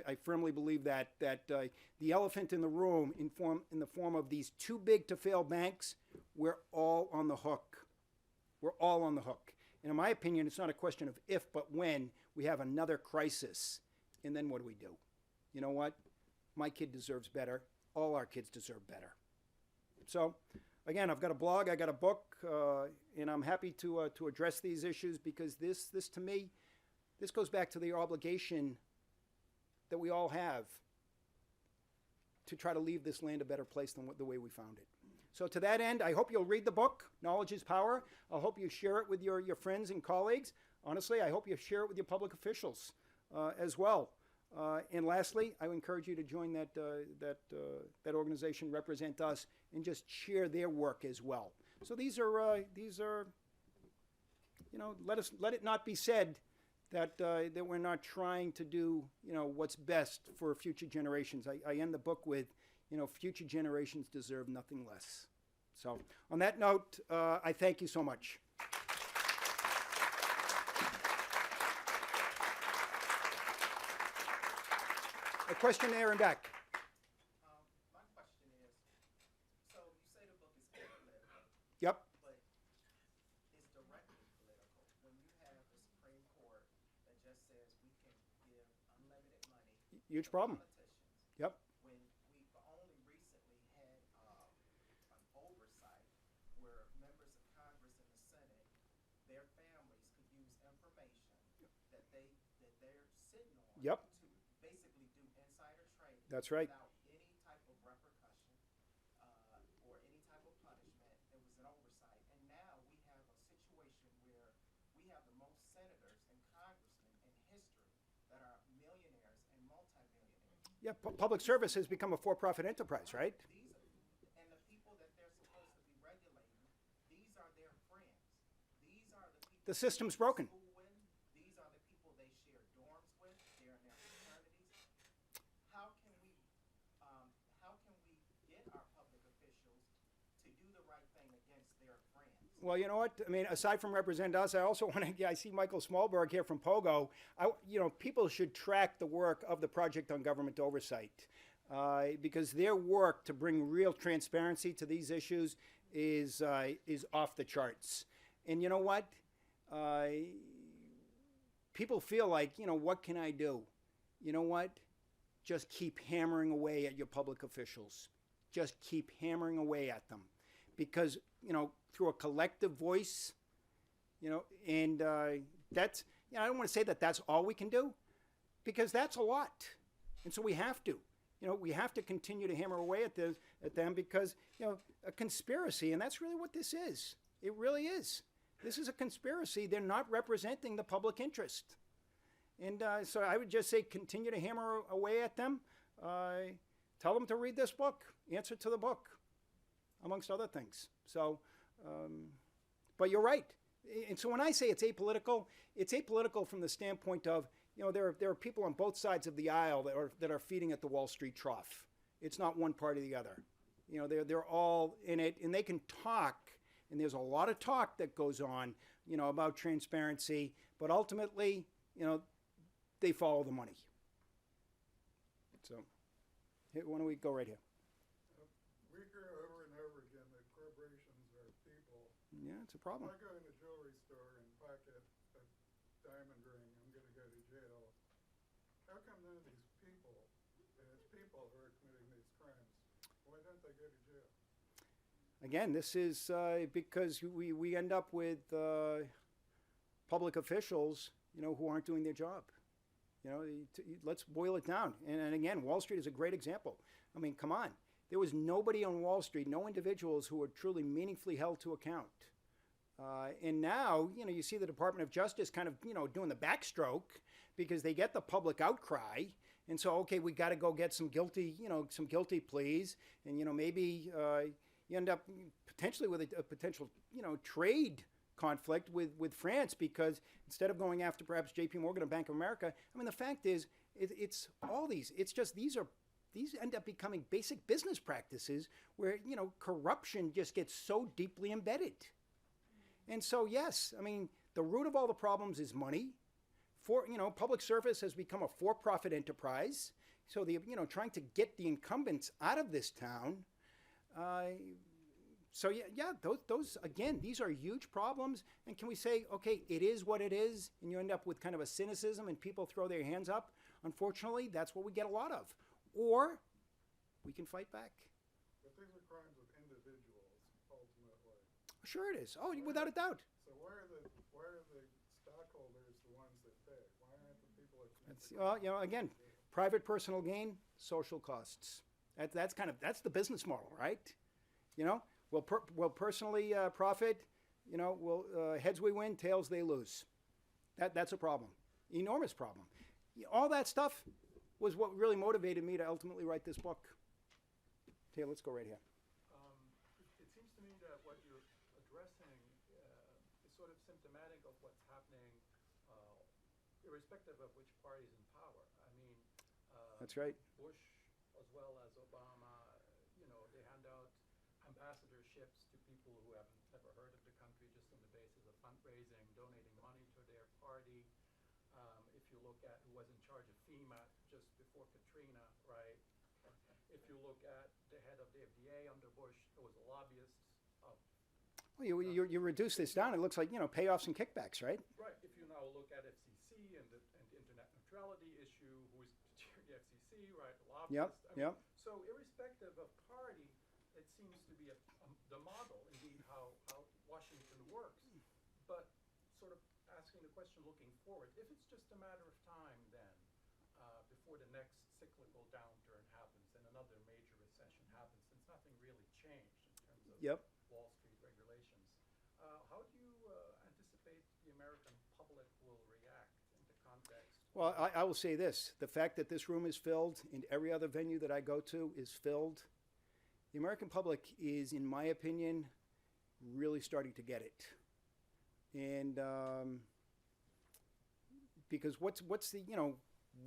I firmly believe that the elephant in the room in the form of these too big to fail banks, we're all on the hook. We're all on the hook. And in my opinion, it's not a question of if, but when we have another crisis. And then what do? You know what? My kid deserves better. All our kids deserve better. So, again, I've got a blog, I got a book, and I'm happy to address these issues because this to me, this goes back to the obligation that we all have to try to leave this land a better place than the way we found it. So to that end, I hope you'll read the book, Knowledge is Power. I hope you share it with your friends and colleagues. Honestly, I hope you share it with your public officials as well. And lastly, I would encourage you to join that organization, Represent Us, and just share their work as well. So these are you know, let it not be said that we're not trying to do, you know, what's best for future generations. I end the book with, you know, future generations deserve nothing less. So on that note, I thank you so much. A question there and back. My question is, so you say the book is political. Yep. But it's directly political. When you have the Supreme Court that just says we can give unlimited money Huge to problem. politicians. Yep. When we've only recently had an oversight where members of Congress and the Senate, their families could use information that they're sitting on Yep. to That's right. without any type of repercussion or any type of punishment. It was an oversight. And now we have a situation where we have the most senators and congressmen in history that are millionaires and multimillionaires. Yeah, public service has become a for-profit enterprise, right? These are, and the people that they're supposed to be regulating, these are their friends. These are the people The system's they go to broken. school with. These are the people they share dorms with. They're in their fraternities. How can we, how can we get our public officials to do the right thing against their friends? Well, you know what? I mean, aside from represent us, I also want to. I see Michael Smallberg here from Pogo. People should track the work of the Project on Government Oversight because their work to bring real transparency to these issues is off the charts. And you know what? People feel like, what can I do? You know what? Just keep hammering away at your public officials. Just keep hammering away at them. Because, through a collective voice, and that's, I don't want to say that that's all we can do, because that's a lot. And so we have to. We have to continue to hammer away at them because, a conspiracy, and that's really what this is. It really is. This is a conspiracy. They're not representing the public interest. And so I would just say continue to hammer away at them. Tell them to read this book, Answer to the Book, amongst other things. So, but you're right. And so when I say it's apolitical from the standpoint of, there are people on both sides of the aisle that are feeding at the Wall Street trough. It's not one part or the other. They're all in it, and they can talk. And there's a lot of talk that goes on, about transparency. But ultimately, they follow the money. So, why don't we go right here? We hear over and over again that corporations are people. Yeah, it's a problem. If I go in a jewelry store and pocket a diamond ring, I'm going to go to jail. How come none of these people, and it's people who are committing these crimes, why don't they go to jail? Again, this is because we end up with public officials, who aren't doing their job. Let's boil it down. And again, Wall Street is a great example. I mean, come on. There was nobody on Wall Street, no individuals who were truly meaningfully held to account. And now, you see the Department of Justice kind of, doing the backstroke because they get the public outcry. And so, okay, we got to go get some guilty pleas. And, maybe you end up potentially with a potential, trade conflict with France because instead of going after perhaps J.P. Morgan or Bank of America, I mean, the fact is, it's all these. It's just these end up becoming basic business practices where, corruption just gets so deeply embedded. And so, yes, I mean, the root of all the problems is money. Public service has become a for-profit enterprise. So, trying to get the incumbents out of this town. So those again, these are huge problems. And can we say, okay, it is what it is, and you end up with kind of a cynicism and people throw their hands up? Unfortunately, that's what we get a lot of. Or we can fight back. But these are crimes of individuals, ultimately. Sure it is. Oh, without a doubt. So why are the stockholders the ones that pay? Why aren't the people that commit That's, the crime? well, again, private personal gain, social costs. That's the business model, right? We'll personally profit. Heads we win, tails they lose. That's a problem, enormous problem. All that stuff was what really motivated me to ultimately write this book. Okay, let's go right here. It seems to me that what you're addressing is sort of symptomatic of what's happening, irrespective of which party is in power. I mean, That's right. Bush as well as Obama, they hand out ambassadorships to people who haven't never heard of the country just on the basis of fundraising, donating money to their party. If you look at who was in charge of FEMA just before Katrina, right? If you look at the head of the FDA under Bush, it was a lobbyist of. Well, you reduce this down. It looks like payoffs and kickbacks, right? Right. If you now look at FCC and the internet neutrality issue, who's the FCC, right? Lobbyist. Yep. So irrespective of party, it seems to be the model, indeed, how Washington works. But sort of asking the question looking forward, if it's just a matter of time then before the next cyclical downturn happens, Yep. Wall Street regulations. How do you anticipate the American public will react in the context? Well, I will say this. The fact that this room is filled and every other venue that I go to is filled, the American public is, in my opinion, really starting to get it. And because what's the,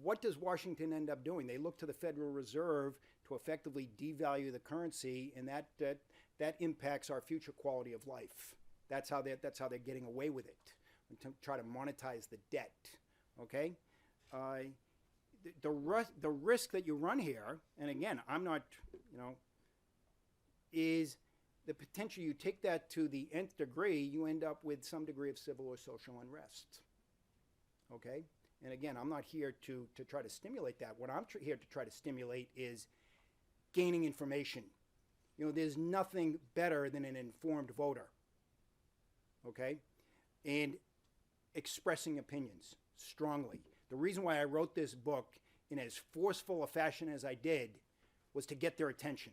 what does Washington end up doing? They look to the Federal Reserve to effectively devalue the currency, and that impacts our future quality of life. That's how they're getting away with it, to try to monetize the debt. Okay, the risk that you run here, and again, I'm not, is the potential you take that to the nth degree, you end up with some degree of civil or social unrest. Okay, and again, I'm not here to try to stimulate that. What I'm here to try to stimulate is gaining information. There's nothing better than an informed voter. Okay, and expressing opinions strongly. The reason why I wrote this book in as forceful a fashion as I did was to get their attention.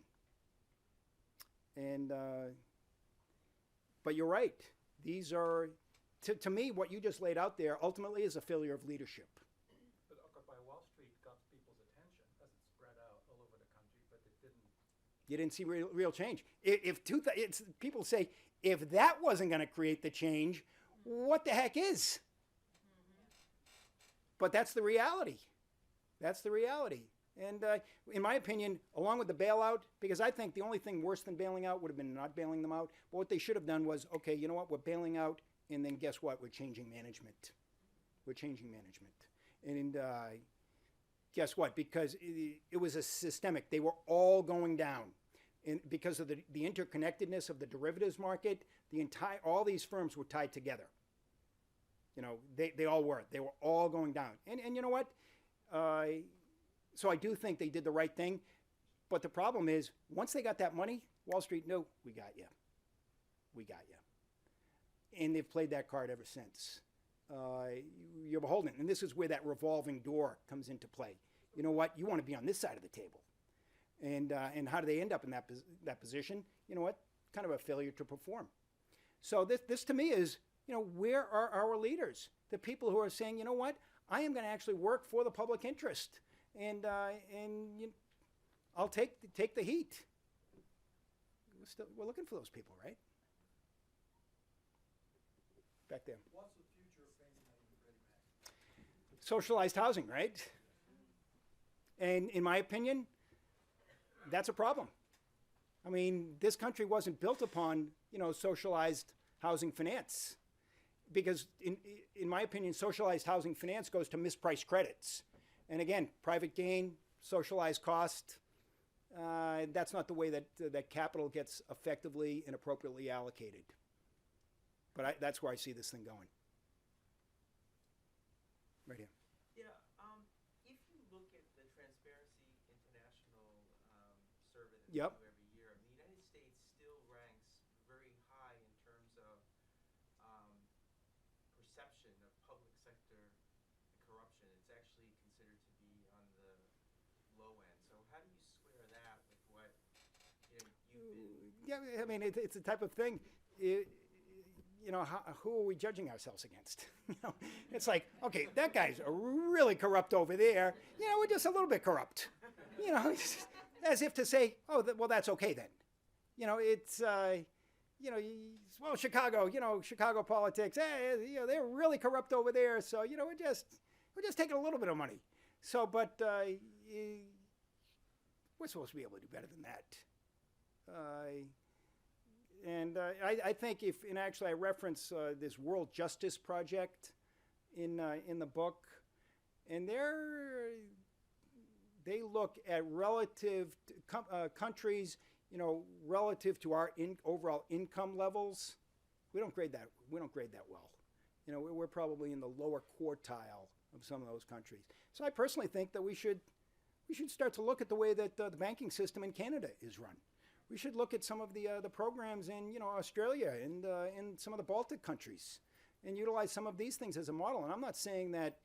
And but you're right. These are, to me, what you just laid out there ultimately is a failure of leadership. But Occupy Wall Street got people's attention as it spread out all over the country, but it didn't. You didn't see real change. People say, if that wasn't going to create the change, what the heck is? But that's the reality. That's the reality. And in my opinion, along with the bailout, because I think the only thing worse than bailing out would have been not bailing them out. But what they should have done was, okay, you know what, we're bailing out, and then guess what? We're changing management. We're changing management. And guess what? Because it was a systemic. They were all going down. And because of the interconnectedness of the derivatives market, all these firms were tied together. They all were. They were all going down. And you know what? So I do think they did the right thing. But the problem is, once they got that money, Wall Street knew, we got you. We got you. And they've played that card ever since. You're beholden. And this is where that revolving door comes into play. You know what? You want to be on this side of the table. And how do they end up in that position? You know what? Kind of a failure to perform. So this to me is, where are our leaders? The people who are saying, you know what? I am going to actually work for the public interest. And I'll take the heat. We're looking for those people, right? Back there. What's the future of Fannie Mae and Freddie Mac? Socialized housing, right? And in my opinion, that's a problem. I mean, this country wasn't built upon, socialized housing finance. Because in my opinion, socialized housing finance goes to mispriced credits. And again, private gain, socialized cost, that's not the way that capital gets effectively and appropriately allocated. But that's where I see this thing going. Right here. Yeah, if you look at the Transparency International survey that they Yep. do every year, the United States still ranks very high in terms of perception of public sector corruption. It's actually considered to be on the low end. So how do you square that with what you've been? Yeah, I mean, it's the type of thing. Who are we judging ourselves against? It's like, okay, that guy's really corrupt over there. We're just a little bit corrupt. As if to say, oh, well, that's okay then. It's, well, Chicago, Chicago politics. Hey, they're really corrupt over there. So, we're just taking a little bit of money. So, but we're supposed to be able to do better than that. And I think I reference this World Justice Project in the book, and they look at relative countries, relative to our overall income levels. We don't grade that well. We're probably in the lower quartile of some of those countries. So I personally think that we should start to look at the way that the banking system in Canada is run. We should look at some of the programs in Australia and in some of the Baltic countries, and utilize some of these things as a model. And I'm not saying that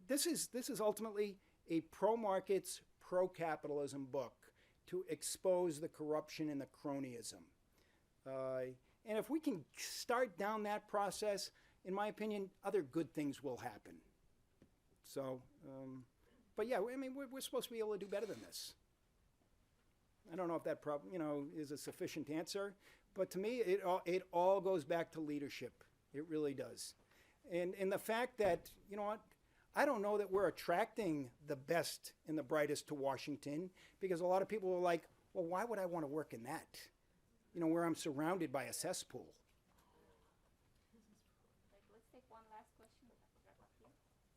this is ultimately a pro-markets, pro-capitalism book to expose the corruption and the cronyism. And if we can start down that process, in my opinion, other good things will happen. So, but yeah, I mean, we're supposed to be able to do better than this. I don't know if that is a sufficient answer, but to me, it all goes back to leadership. It really does. And the fact that, you know what, I don't know that we're attracting the best and the brightest to Washington, because a lot of people are like, well, why would I want to work in that? You know, where I'm surrounded by a cesspool. Let's take one last question. Wrap up here.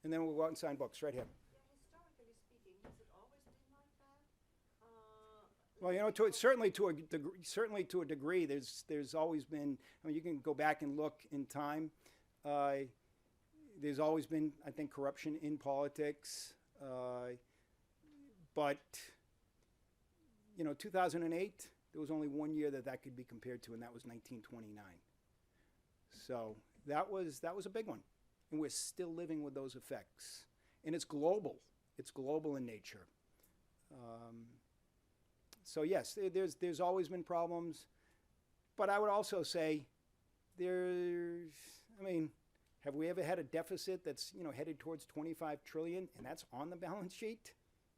And then we'll go out and sign books right here. Yeah, historically speaking, has it always been like that? Well, you know, certainly to a degree, there's always been. I mean, you can go back and look in time. There's always been, I think, corruption in politics, but you know, 2008, there was only 1 year that could be compared to, and that was 1929. So that was a big one, and we're still living with those effects, and it's global. It's global in nature. So yes, there's always been problems, but I would also say have we ever had a deficit that's, you know, headed towards 25 trillion and that's on the balance sheet?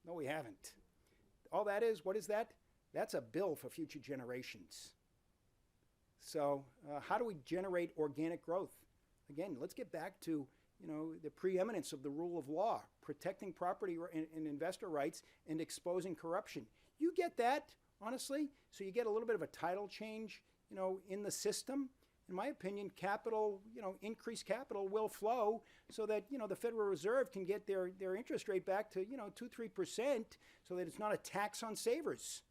No, we haven't. All that is, what is that? That's a bill for future generations. So how do we generate organic growth? Again, let's get back to, you know, the preeminence of the rule of law, protecting property and investor rights and exposing corruption. You get that, honestly, so you get a little bit of a tidal change, you know, in the system. In my opinion, capital, you know, increased capital will flow so that, you know, the Federal Reserve can get their interest rate back to, you know, 2-3%, so that it's not a tax on savers.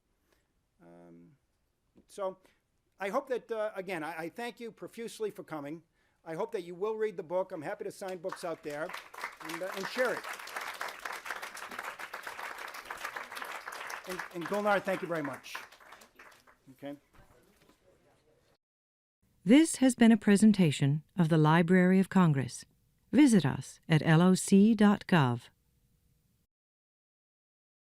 So I hope that, again, I thank you profusely for coming. I hope that you will read the book. I'm happy to sign books out there and share it. And Gulnar, thank you very much. Okay. This has been a presentation of the Library of Congress. Visit us at loc.gov.